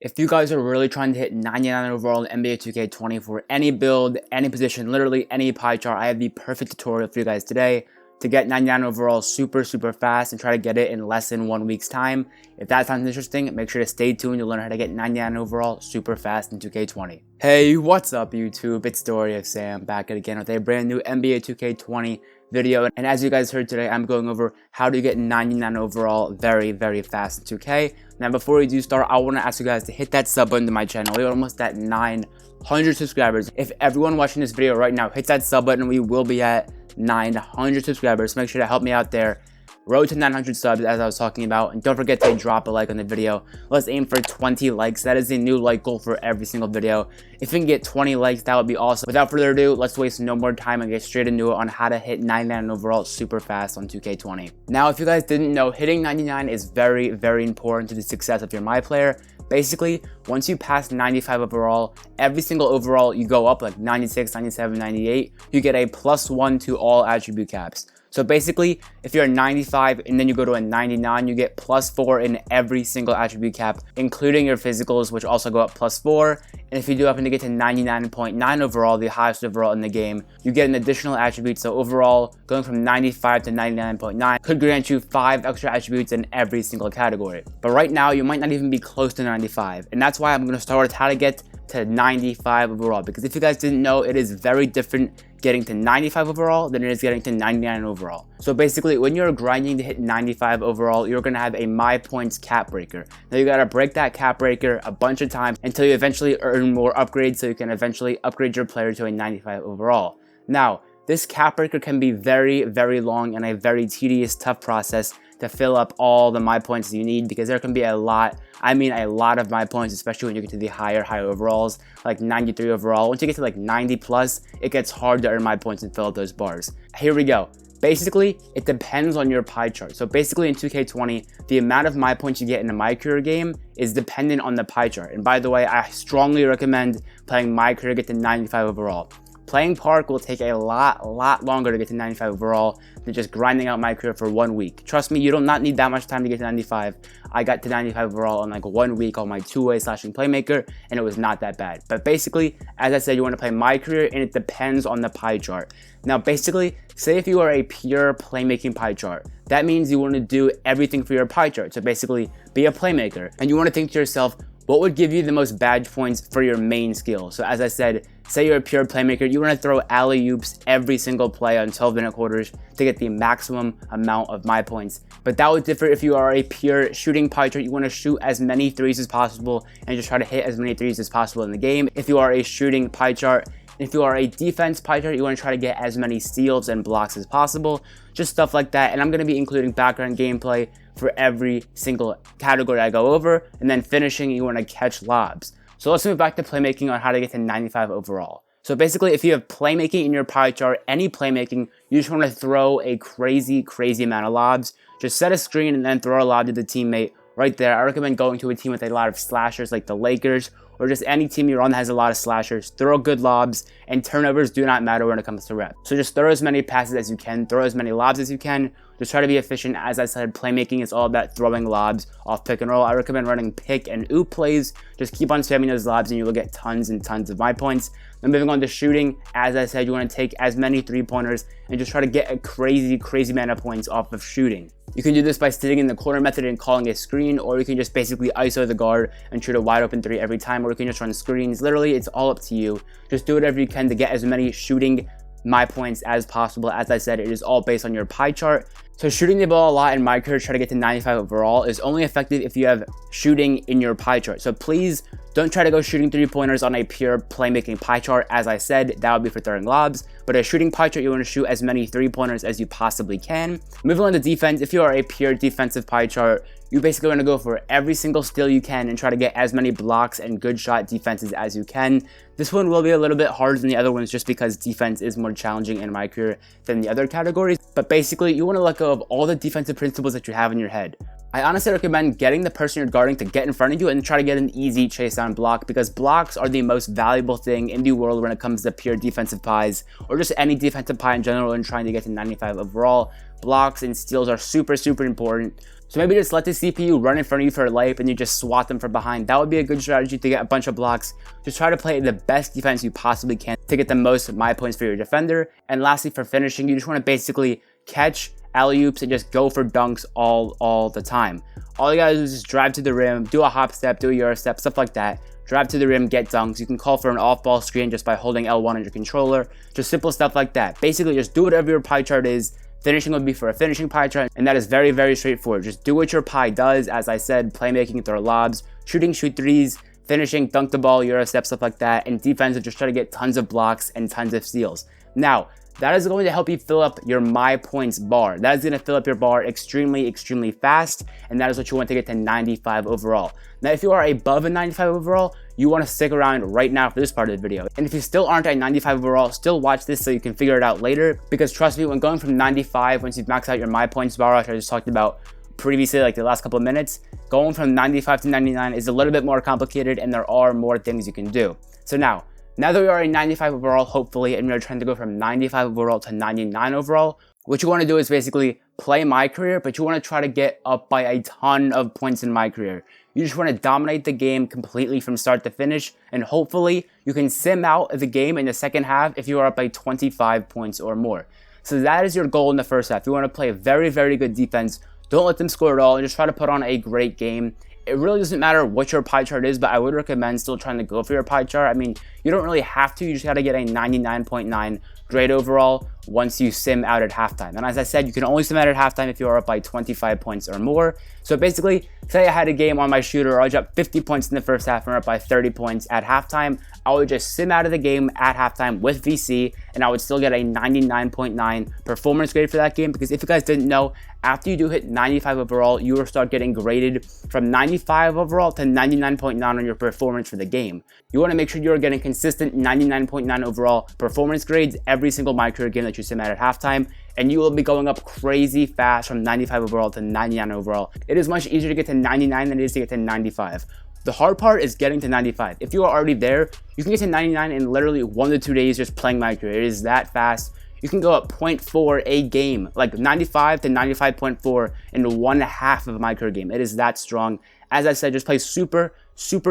If you guys are really trying to hit 99 overall in NBA 2K20 for any build, any position, literally any pie chart, I have the perfect tutorial for you guys today to get 99 overall super fast and try to get it in less than 1 week's time. If that sounds interesting, make sure to stay tuned to learn how to get 99 overall super fast in 2K20. Hey, what's up YouTube? It's Story of Sam back again with a brand new NBA 2K20 video, and as you guys heard today, I'm going over how to get 99 overall very fast in 2K. Now before we do start, I want to ask you guys to hit that sub button to my channel. We're almost at 900 subscribers. If everyone watching this video right now hits that sub button, we will be at 900 subscribers. So make sure to help me out there. Road to 900 subs, as I was talking about, and don't forget to drop a like on the video. Let's aim for 20 likes. That is the new like goal for every single video. If we can get 20 likes, that would be awesome. Without further ado, let's waste no more time and get straight into it on how to hit 99 overall super fast on 2K20. Now, if you guys didn't know, hitting 99 is very important to the success of your My Player. Basically, once you pass 95 overall, every single overall you go up like 96, 97, 98, you get a +1 to all attribute caps. So basically, if you're a 95 and then you go to a 99, you get +4 in every single attribute cap, including your physicals, which also go up +4. And if you do happen to get to 99.9 overall, the highest overall in the game, you get an additional attribute. So overall, going from 95 to 99.9 could grant you 5 extra attributes in every single category. But right now, you might not even be close to 95. And that's why I'm going to start with how to get to 95 overall. Because if you guys didn't know, it is very different getting to 95 overall than it is getting to 99 overall. So basically, when you're grinding to hit 95 overall, you're going to have a My Points cap breaker. Now you got to break that cap breaker a bunch of times until you eventually earn more upgrades, so you can eventually upgrade your player to a 95 overall. Now, this cap breaker can be very long and a very tedious, tough process to fill up all the My Points you need, because there can be a lot of My Points, especially when you get to the higher overalls, like 93 overall. Once you get to like 90 plus, it gets hard to earn My Points and fill up those bars. Here we go. Basically, it depends on your pie chart. So basically in 2K20, the amount of My Points you get in a My Career game is dependent on the pie chart. And by the way, I strongly recommend playing My Career to get to 95 overall. Playing Park will take a lot longer to get to 95 overall than just grinding out My Career for 1 week. Trust me, you do not need that much time to get to 95. I got to 95 overall in like 1 week on my two-way slashing Playmaker, and it was not that bad. But basically, as I said, you want to play My Career, and it depends on the pie chart. Now, basically, say if you are a pure Playmaking pie chart, that means you want to do everything for your pie chart. So basically, be a Playmaker, and you want to think to yourself, what would give you the most badge points for your main skill? So as I said, say you're a pure Playmaker, you want to throw alley-oops every single play on 12-minute quarters to get the maximum amount of My Points. But that would differ if you are a pure shooting pie chart. You want to shoot as many threes as possible and just try to hit as many threes as possible in the game. If you are a shooting pie chart, if you are a defense pie chart, you want to try to get as many steals and blocks as possible, just stuff like that. And I'm going to be including background gameplay for every single category I go over, and then finishing, you want to catch lobs. So let's move back to Playmaking on how to get to 95 overall. So basically, if you have Playmaking in your pie chart, any Playmaking, you just want to throw a crazy amount of lobs. Just set a screen and then throw a lob to the teammate right there. I recommend going to a team with a lot of slashers like the Lakers, or just any team you're on that has a lot of slashers. Throw good lobs, and turnovers do not matter when it comes to rep. So just throw as many passes as you can, throw as many lobs as you can. Just try to be efficient. As I said, Playmaking is all about throwing lobs off pick and roll. I recommend running pick and oop plays. Just keep on spamming those lobs and you will get tons and tons of My Points. Then moving on to shooting, as I said, you want to take as many 3-pointers and just try to get a crazy amount of points off of shooting. You can do this by sitting in the corner method and calling a screen, or you can just basically ISO the guard and shoot a wide open 3 every time, or you can just run screens. Literally, it's all up to you. Just do whatever you can to get as many shooting My Points as possible. As I said, it is all based on your pie chart. So shooting the ball a lot in My Career, try to get to 95 overall, is only effective if you have shooting in your pie chart. So please don't try to go shooting 3-pointers on a pure Playmaking pie chart. As I said, that would be for throwing lobs. But a shooting pie chart, you want to shoot as many 3-pointers as you possibly can. Moving on to defense, if you are a pure defensive pie chart, you basically want to go for every single steal you can and try to get as many blocks and good shot defenses as you can. This one will be a little bit harder than the other ones just because defense is more challenging in My Career than the other categories. But basically, you want to let go of all the defensive principles that you have in your head. I honestly recommend getting the person you're guarding to get in front of you and try to get an easy chase down block, because blocks are the most valuable thing in the world when it comes to pure defensive pies, or just any defensive pie in general and trying to get to 95 overall. Blocks and steals are super important. So maybe just let the CPU run in front of you for a life and you just swat them from behind. That would be a good strategy to get a bunch of blocks. Just try to play the best defense you possibly can to get the most my points for your defender. And lastly, for finishing, you just want to basically catch alley-oops and just go for dunks all the time. All you gotta do is just drive to the rim, do a hop step, do a Euro step, stuff like that. Drive to the rim, get dunks. You can call for an off-ball screen just by holding L1 on your controller. Just simple stuff like that. Basically, just do whatever your pie chart is. Finishing would be for a finishing pie chart, and that is very, very straightforward. Just do what your pie does. As I said, playmaking, throw lobs, shooting, shoot threes, finishing, dunk the ball, Euro step, stuff like that. And defensive, just try to get tons of blocks and tons of steals. Now, that is going to help you fill up your my points bar. That is going to fill up your bar extremely fast, and that is what you want to get to 95 overall. Now, if you are above a 95 overall, you want to stick around right now for this part of the video. And if you still aren't at 95 overall, still watch this so you can figure it out later, because trust me, when going from 95, once you've maxed out your my points bar, which I just talked about previously, like the last couple of minutes, going from 95 to 99 is a little bit more complicated, and there are more things you can do. So now that we are a 95 overall, hopefully, and we're trying to go from 95 overall to 99 overall, what you want to do is basically play my career, but you want to try to get up by a ton of points in my career. You just want to dominate the game completely from start to finish, and hopefully you can sim out the game in the second half if you are up by 25 points or more. So that is your goal in the first half. You want to play a very good defense. Don't let them score at all, and just try to put on a great game. It really doesn't matter what your pie chart is, but I would recommend still trying to go for your pie chart. I mean, you don't really have to. You just got to get a 99.9 grade overall once you sim out at halftime. And as I said, you can only sim out at halftime if you are up by 25 points or more. So basically, say I had a game on my shooter, I dropped 50 points in the first half and we're up by 30 points at halftime. I would just sim out of the game at halftime with VC, and I would still get a 99.9 performance grade for that game, because if you guys didn't know, after you do hit 95 overall, you will start getting graded from 95 overall to 99.9 on your performance for the game. You want to make sure you're getting consistent 99.9 overall performance grades every single My Career game that you sim at halftime, and you will be going up crazy fast from 95 overall to 99 overall. It is much easier to get to 99 than it is to get to 95. The hard part is getting to 95. If you are already there, you can get to 99 in literally 1 to 2 days just playing My Career. It is that fast. You can go up 0.4 a game, like 95 to 95.4 in 1/2 of a My Career game. It is that strong. As I said, just play super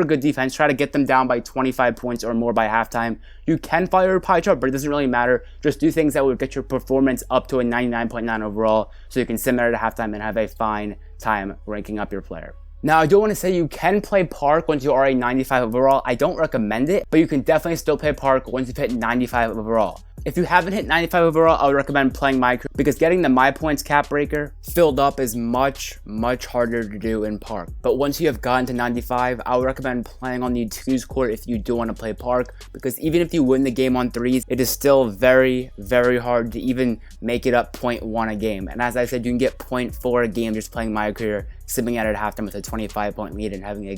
good defense. Try to get them down by 25 points or more by halftime. You can follow your pie chart, but it doesn't really matter. Just do things that would get your performance up to a 99.9 overall, so you can sim out at halftime and have a fine time ranking up your player. Now, I do want to say you can play Park once you are a 95 overall. I don't recommend it, but you can definitely still play Park once you've hit 95 overall. If you haven't hit 95 overall, I would recommend playing My Career, because getting the My Points cap breaker filled up is much harder to do in Park. But once you have gotten to 95, I would recommend playing on the 2s court if you do want to play Park, because even if you win the game on 3s, it is still very hard to even make it up 0.1 a game. And as I said, you can get 0.4 a game just playing My Career, simming out at halftime with a 25-point lead and having a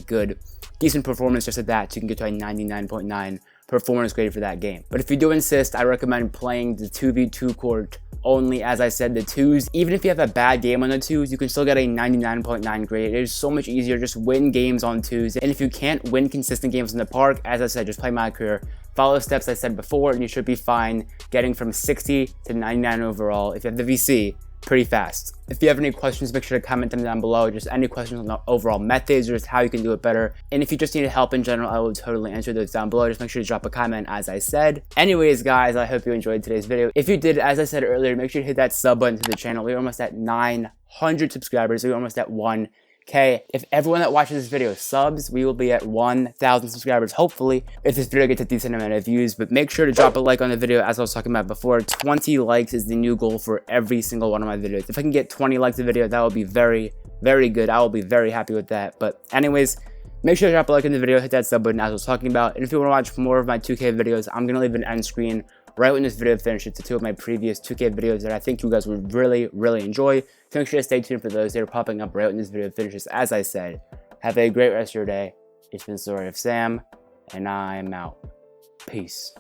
decent performance just at that, so you can get to a 99.9 performance grade for that game. But if you do insist, I recommend playing the 2v2 court only. As I said, the 2s, even if you have a bad game on the 2s, you can still get a 99.9 grade. It is so much easier. Just win games on 2s. And if you can't win consistent games in the Park, as I said, just play My Career. Follow the steps I said before, and you should be fine getting from 60 to 99 overall if you have the VC pretty fast. If you have any questions, make sure to comment them down below. Just any questions on the overall methods or just how you can do it better. And if you just need help in general, I will totally answer those down below. Just make sure to drop a comment, as I said. Anyways, guys, I hope you enjoyed today's video. If you did, as I said earlier, make sure to hit that sub button to the channel. We're almost at 900 subscribers. We're almost at 1K. If everyone that watches this video subs, we will be at 1,000 subscribers, hopefully, if this video gets a decent amount of views. But make sure to drop a like on the video, as I was talking about before. 20 likes is the new goal for every single one of my videos. If I can get 20 likes a video, that would be very good. I will be very happy with that. But anyways, make sure to drop a like in the video, hit that sub button, as I was talking about. And if you want to watch more of my 2K videos, I'm going to leave an end screen right when this video finishes to 2 of my previous 2K videos that I think you guys would really enjoy. So make sure to stay tuned for those. They're popping up right when this video finishes. As I said, have a great rest of your day. It's been Story of Sam, and I'm out. Peace.